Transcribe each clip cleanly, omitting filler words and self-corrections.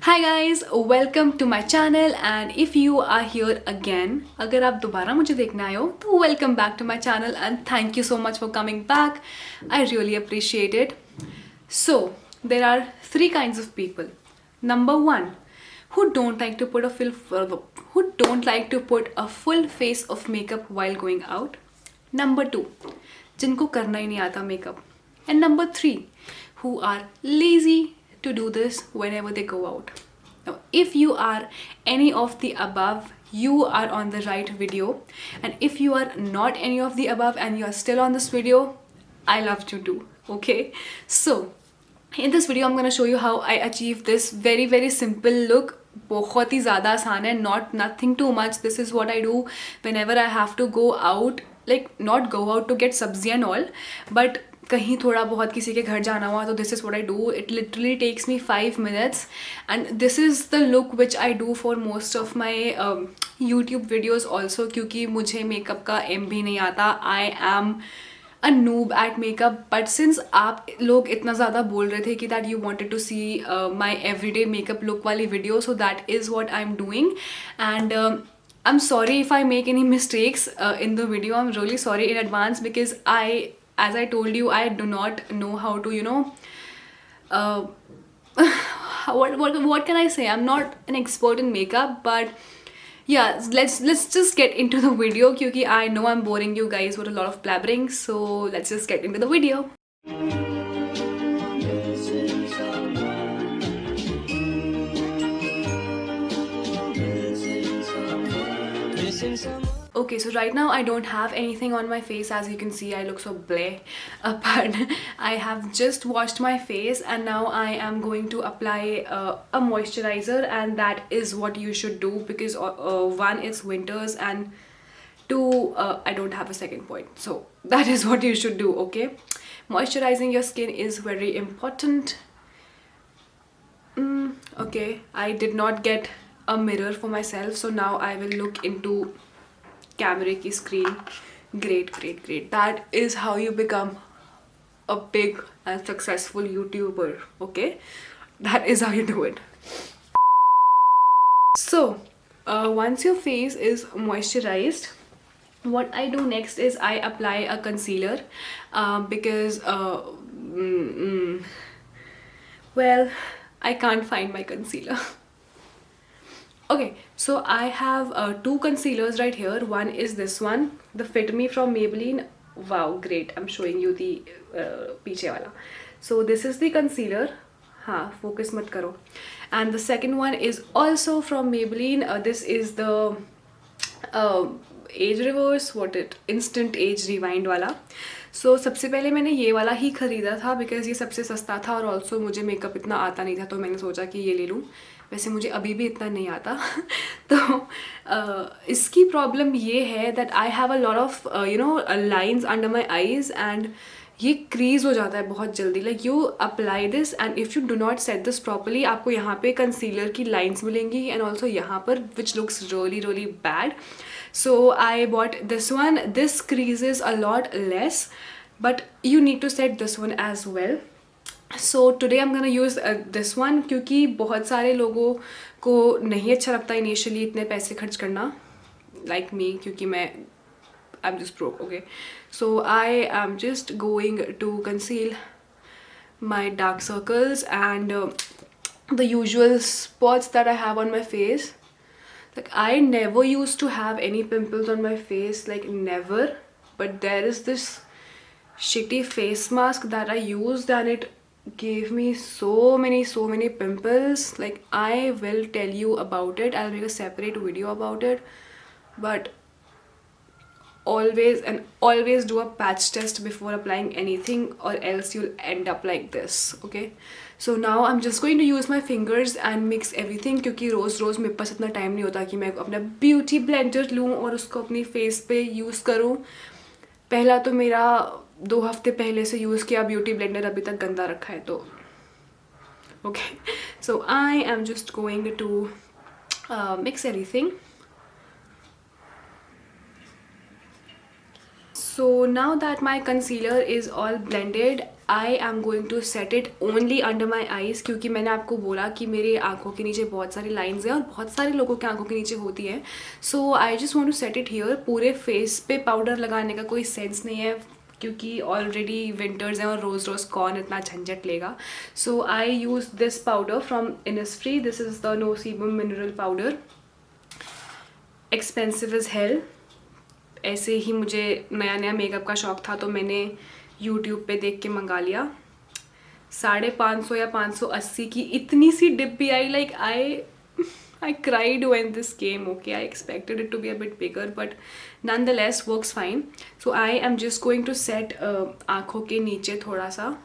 Hi guys, welcome to my channel and if you are here again, अगर आप दोबारा मुझे देखने आए हो तो welcome back to my channel and thank you so much for coming back. I really appreciate it. So, there are three kinds of people. Number one, who don't like to put a full face of makeup while going out. Number two, जिनको करना ही नहीं आता makeup. And number three, who are lazy to do this whenever they go out. Now, if you are any of the above, you are on the right video. And if you are not any of the above and you are still on this video, I love you too. Okay? So, in this video, I'm going to show you how I achieve this very simple look. बहुत ही ज़्यादा आसान है, nothing too much. This is what I do whenever I have to go out, like not go out to get सब्जी and all, but कहीं थोड़ा बहुत किसी के घर जाना हुआ तो this is what I do. It literally takes me 5 minutes and this is the look which I do for most of my YouTube videos also, क्योंकि मुझे मेकअप का एम भी नहीं आता. I am a noob at makeup, but since आप लोग इतना ज़्यादा बोल रहे थे कि that you wanted to see my everyday makeup look वाली video, so that is what I'm doing. And I'm sorry if I make any mistakes in the video. I'm really sorry in advance because as I told you, I do not know how to, what can I say? I'm not an expert in makeup, but yeah, let's just get into the video because I know I'm boring you guys with a lot of blabbering, so let's just get into the video. Okay, so right now I don't have anything on my face. As you can see, I look so bleh. But I have just washed my face and now I am going to apply a moisturizer, and that is what you should do because one, it's winters, and two, I don't have a second point. So that is what you should do, okay? Moisturizing your skin is very important. Okay, I did not get a mirror for myself, so now I will look into camera ki screen. Great. That is how you become a big and successful YouTuber, okay? That is how you do it. So once your face is moisturized, what I do next is I apply a concealer because well, I can't find my concealer. Okay, so I have two concealers right here. One is this one, the Fit Me from Maybelline. Wow, great. I'm showing you the piche wala. So this is the concealer. Ha, focus mat karo. And the second one is also from Maybelline. This is the age reverse, instant age rewind वाला. So सबसे पहले मैंने ये वाला ही ख़रीदा था because ये सबसे सस्ता था और also मुझे मेकअप इतना आता नहीं था, तो मैंने सोचा कि ये ले लूँ. वैसे मुझे अभी भी इतना नहीं आता. तो इसकी प्रॉब्लम ये है that I have a lot of lines under my eyes and ये क्रीज हो जाता है बहुत जल्दी. Like you apply this and if you do not set this properly, आपको यहाँ पे कंसीलर की लाइंस मिलेंगी एंड ऑल्सो यहाँ पर which looks really bad. So I bought this one. This creases a lot less, but you need to set this one as well. So today I am gonna use this one क्योंकि बहुत सारे लोगों को नहीं अच्छा लगता initially इतने पैसे खर्च करना, लाइक मी, क्योंकि I'm just broke, okay? So I am just going to conceal my dark circles and the usual spots that I have on my face. Like I never used to have any pimples on my face, like never. But there is this shitty face mask that I used and it gave me so many pimples. Like I will tell you about it. I'll make a separate video about it. But always do a patch test before applying anything or else you'll end up like this, okay? So now I'm just going to use my fingers and mix everything क्योंकि रोज़ मेरे पास इतना time नहीं होता कि मैं अपना beauty blender लूँ और उसको अपनी फेस पे यूज़ करूँ. पहला तो मेरा 2 हफ्ते पहले से यूज़ किया ब्यूटी ब्लेंडर अभी तक गंदा रखा है, तो okay. So I am just going to mix everything. So now that my concealer is all blended, I am going to set it only under my eyes, क्योंकि मैंने आपको बोला कि मेरे आँखों के नीचे बहुत सारी लाइंस हैं और बहुत सारे लोगों के आँखों के नीचे होती है. So I just want to set it here. पूरे फेस पे पाउडर लगाने का कोई सेंस नहीं है क्योंकि ऑलरेडी विंटर्स हैं और रोज़ रोज़ कौन इतना झंझट लेगा. So I use this powder from Innisfree. This is the no sebum mineral powder. Expensive is hell. ऐसे ही मुझे नया नया मेकअप का शौक़ था तो मैंने यूट्यूब पे देख के मंगा लिया. 550 या 580 की इतनी सी डिब्बी आई. Like I cried when this came. Okay, I expected it to be a bit bigger, but nonetheless works fine. So I am just going to set आँखों के नीचे थोड़ा सा,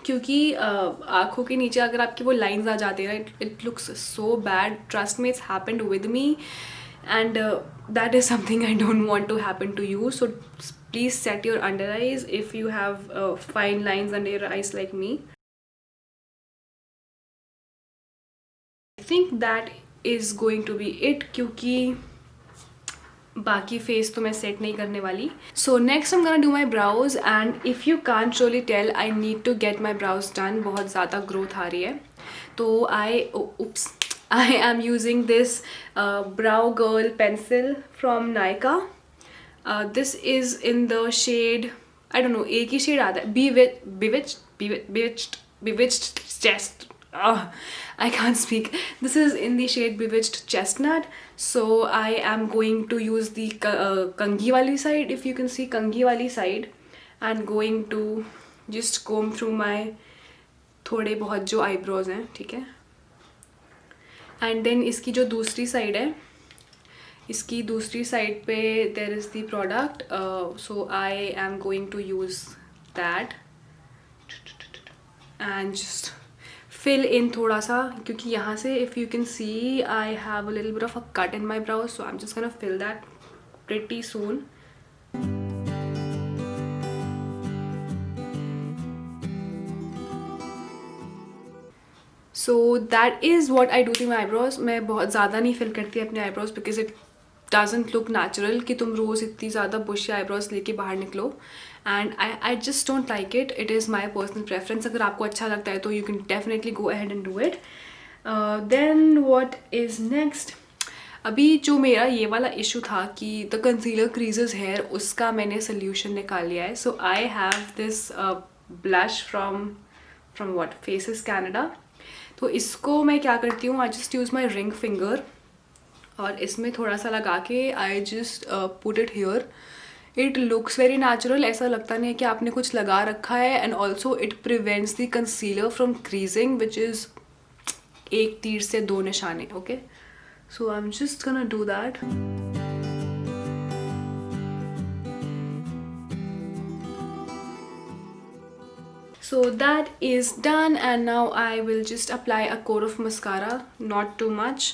क्योंकि आँखों के नीचे अगर आपकी वो लाइंस आ जाती है ना, it looks so bad. Trust me, it's happened with me and that is something I don't want to happen to you. So please set your under eyes if you have fine lines under your eyes like me. I think that is going to be it, क्योंकि बाकी face तो मैं set नहीं करने वाली. So next I'm gonna do my brows, and if you can't really tell, I need to get my brows done. बहुत ज़्यादा growth आ रही है तो I am using this Brow Girl pencil from Nykaa. This is in the shade, I don't know, एक ही shade आता है, Bewitched Chest. I can't speak. This is in the shade Bewitched Chestnut. So I am going to use the कंघी वाली side, if you can see कंघी वाली side, and going to just comb through my थोड़े बहुत जो eyebrows हैं, ठीक है. एंड देन इसकी जो दूसरी साइड है, इसकी दूसरी साइड पे there is the product. So I am going to use that and just fill in थोड़ा सा, क्योंकि यहाँ से if you can see I have a little bit of a cut in my brows. So I am just gonna fill that pretty soon. So that is what I do the my eyebrows. मैं बहुत ज़्यादा नहीं fill करती अपने eyebrows because it doesn't look natural कि तुम रोज़ इतनी ज़्यादा बुशी आईब्रोज लेके बाहर निकलो. And I just don't like it. It is my personal preference. अगर आपको अच्छा लगता है तो you can definitely go ahead and do it. Then what is next. अभी जो मेरा ये वाला इशू था कि द कंसीलर क्रीजेज हेयर, उसका मैंने सोल्यूशन निकाल लिया है. So I have this blush from what faces Canada. तो इसको मैं क्या करती हूँ, I just use my ring finger और इसमें थोड़ा सा लगा के I just put it here. It looks very natural. ऐसा लगता नहीं है कि आपने कुछ लगा रखा है. And also it prevents the concealer from creasing, which is एक तीर से दो निशाने. Okay, so I am just gonna do that. So that is done, and now I will just apply a coat of mascara, not too much.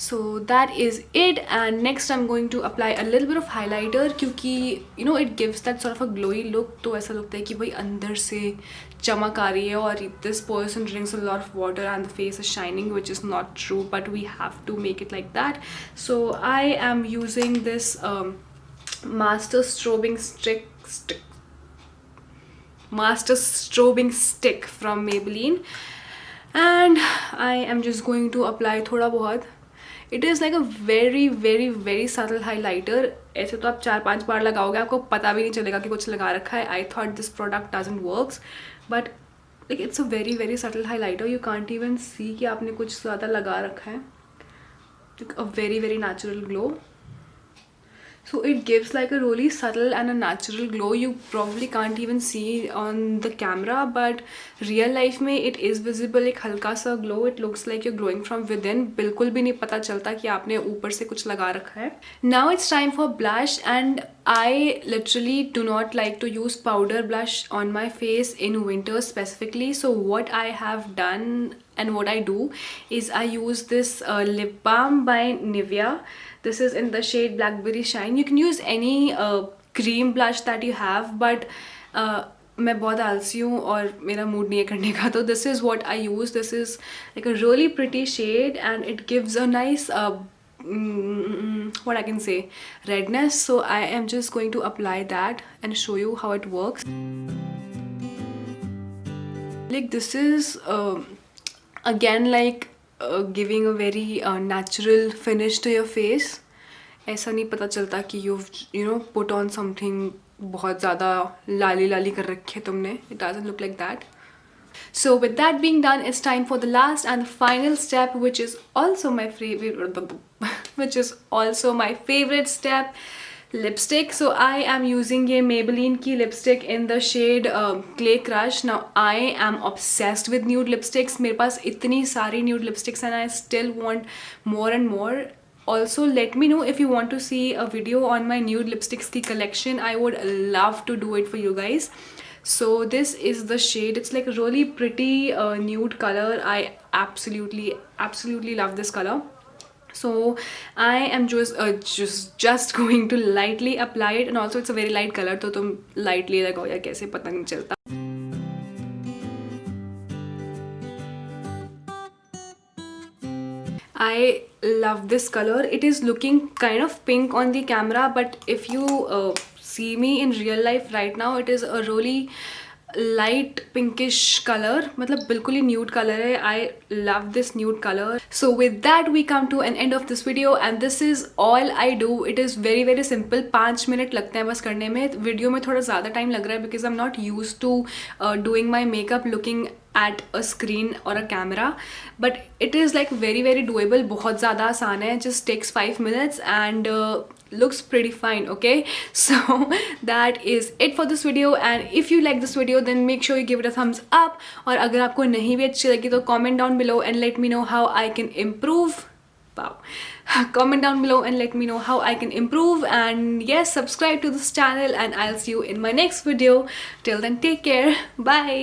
So that is it, and next I'm going to apply a little bit of highlighter, क्योंकि you know it gives that sort of a glowy look. तो ऐसा लगता है कि भाई अंदर से चमक आ रही है. और this person drinks a lot of water and the face is shining, which is not true, but we have to make it like that. So I am using this Master Strobing Stick from Maybelline, and I am just going to apply थोड़ा बहुत. It is like a very very very subtle highlighter. ऐसे तो आप 4-5 बार लगाओगे, आपको पता भी नहीं चलेगा कि कुछ लगा रखा है. I thought this product doesn't works, but like it's a very very subtle highlighter. You can't even see कि आपने कुछ ज़्यादा लगा रखा है. A very very natural glow. So it gives like a really subtle and a natural glow. You probably can't even see on the camera, but real life में it is visible. एक हल्का सा glow. It looks like you're glowing from within. बिल्कुल भी नहीं पता चलता कि आपने ऊपर से कुछ लगा रखा है. Now it's time for blush, and I literally do not like to use powder blush on my face in winter specifically. So what I have done and what I do is I use this lip balm by Nivea. This is in the shade Blackberry Shine. You can use any cream blush that you have, but मैं बहुत आलसी हूँ और मेरा mood नहीं है करने का, तो this is what I use. This is like a really pretty shade and it gives a nice what I can say, redness. So I am just going to apply that and show you how it works. Like this is again like giving a very natural finish to your face. ऐसा नहीं पता चलता कि you know put on something बहुत ज़्यादा लाली लाली कर रखी है तुमने. It doesn't look like that. So with that being done, it's time for the last and the final step, which is also my favorite which is also my favorite step, lipstick. So I am using a Maybelline की lipstick in the shade Clay Crush. Now I am obsessed with nude lipsticks. मेरे पास इतनी सारी nude lipsticks and I still want more and more. Also let me know if you want to see a video on my nude lipsticks की collection. I would love to do it for you guys. So this is the shade. It's like a really pretty nude color. I absolutely love this color. So I am just going to lightly apply it, and also it's a very light color, तो तुम lightly लगाओ या कैसे पता नहीं चलता. I love this color. It is looking kind of pink on the camera, but if you see me in real life right now, it is a really light pinkish color. मतलब बिल्कुल ही nude color है. I love this nude color. So with that we come to an end of this video, and this is all I do. It is very simple. 5 minute लगते हैं बस करने में. Video में थोड़ा ज़्यादा टाइम लग रहा है because I'm not used to doing my makeup looking at a screen or a camera, but it is like very doable. बहुत ज़्यादा आसान है. Just takes 5 minutes and looks pretty fine. Okay, so that is it for this video, and if you like this video then make sure you give it a thumbs up. और अगर आपको नहीं भी अच्छी लगी तो comment down below and let me know how I can improve. Wow. Comment down below and let me know how I can improve, and yes, subscribe to this channel, and I'll see you in my next video. Till then, take care. Bye.